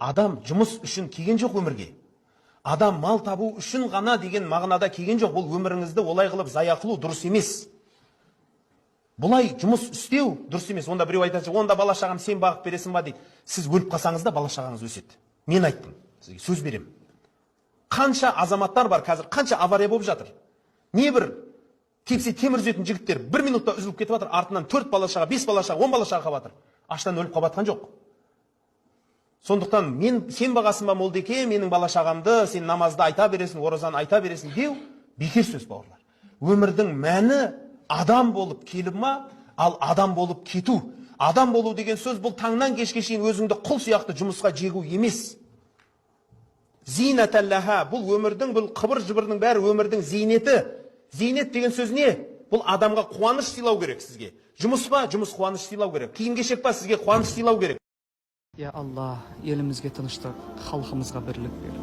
Адам жұмыс үшін келген жоқ өмірге. Адам мал табу үшін ғана деген мағынада келген жоқ. Бұл өміріңізді олай қылып зая қылу дұрыс емес. Бұлай жұмыс істеу дұрыс емес. Онда біреу айтады, онда бала шағам сен бағып бересің ба дейді. Сіз өліп қалсаңыз да бала шағаңыз өседі. Мен айттым, сізге сөз берем. Қанша азаматтар бар қазір, қанша авария болып жатыр. Не бір кепсе темір үзетін жігіттер 1 минутта үзіліп кетіп жатыр, артынан 4 бала шаға, 5 бала шаға, 10 бала шаға қалып жатыр. Аштан өліп қалып жатқан жоқ. Сондықтан сен бағасың ба молдеке, менің бала шағамды, сен намазды айта бересің, оразаны айта бересің деу бекер сөз бауырлар. Өмірдің мәні адам болып келіп ма, ал адам болып кету. Адам болу деген сөз бұл таңнан кешке шейін өзіңді құл сияқты жұмысқа жегу емес. Зинаталлаха, бұл өмірдің, бұл қыбыр жыбырның бәрі өмірдің зейнеті. Зейнет деген сөз не? Бұл адамға қуаныш сыйлау керек сізге. Жұмыс па? Жұмыс қуаныш сыйлау керек. Киім кешек па? Сізге қуаныш сыйлау керек. Я Алла, елімізге тыныштық, халқымызға бірлік бер.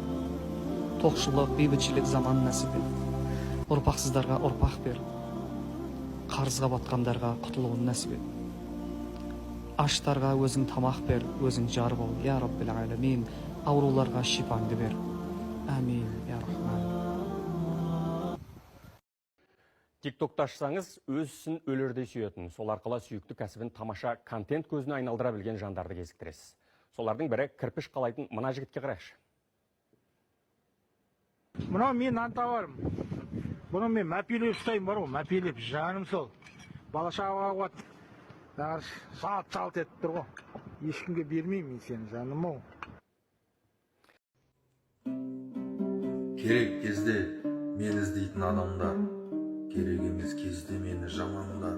Тоқшылық, бейбітшілік заман нәсіп ет. Ұрпақсыздарға ұрпақ бер. Қарызға батқандарға құтылуын нәсіп ет. Аштарға өзің тамақ бер, өзің жар бол, я Раббил алямин. Ауруларға шипаңды бер. Амин, я Рахман. TikTok'та ашсаңыз, өз ісін өлердей сүйетін, сол арқылы сүйікті кәсібін тамаша контент көзіне айналдыра білген жандарды кезіктіресіз. Солардың бірі кірпіш қалайтын мына жігітке қарайшы. Мынау мен нан табарым. Бұны мен мәпелеп ұстайым бар ғой, мәпелеп жаным сол. Бала шағаға қуат. Салт етіп тұр ғой. Ешкімге бермеймін мен сені жаным ау. Керек кезде мені іздейтін адамдар, керек емес кезде мені жамандар.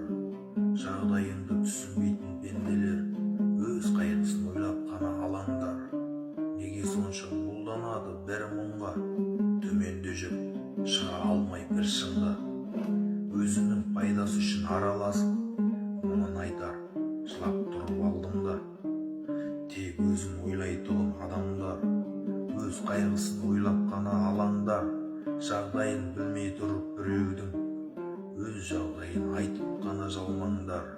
Жағдайыңды түсінбейтін пенделер, өз қайғысын ойлап қана алаңдар. Неге сонша бұлданады бір мұңға, төменде жүріп шыға алмай бір шыңға. Өзінің пайдасы үшін араласып, мұнын айтар, жылап тұрып алдым да. Тек өзін ойлайтұғын адамдар, өз қайғысын ойлап қана алаңдар. Жағдайын білмей тұрып біреудің, өз жағдайын айтып қана жалмаңдар.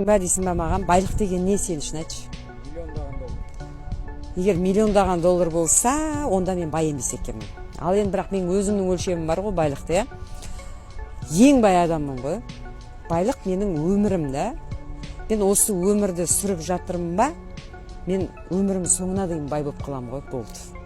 ба дейсің ба маған? Байлық деген не сен үшін айтшы? Егер миллиондаған доллар болса, онда мен бай емес екенмін. Ал енді бірақ менің өзімнің өлшемім бар ғой байлықты, иә. Ең бай адаммын ғой. Байлық менің өмірім да. Мен осы өмірді сүріп жатырмын ба? Мен өмірім соңына дейін бай болып қаламын ғой, болды.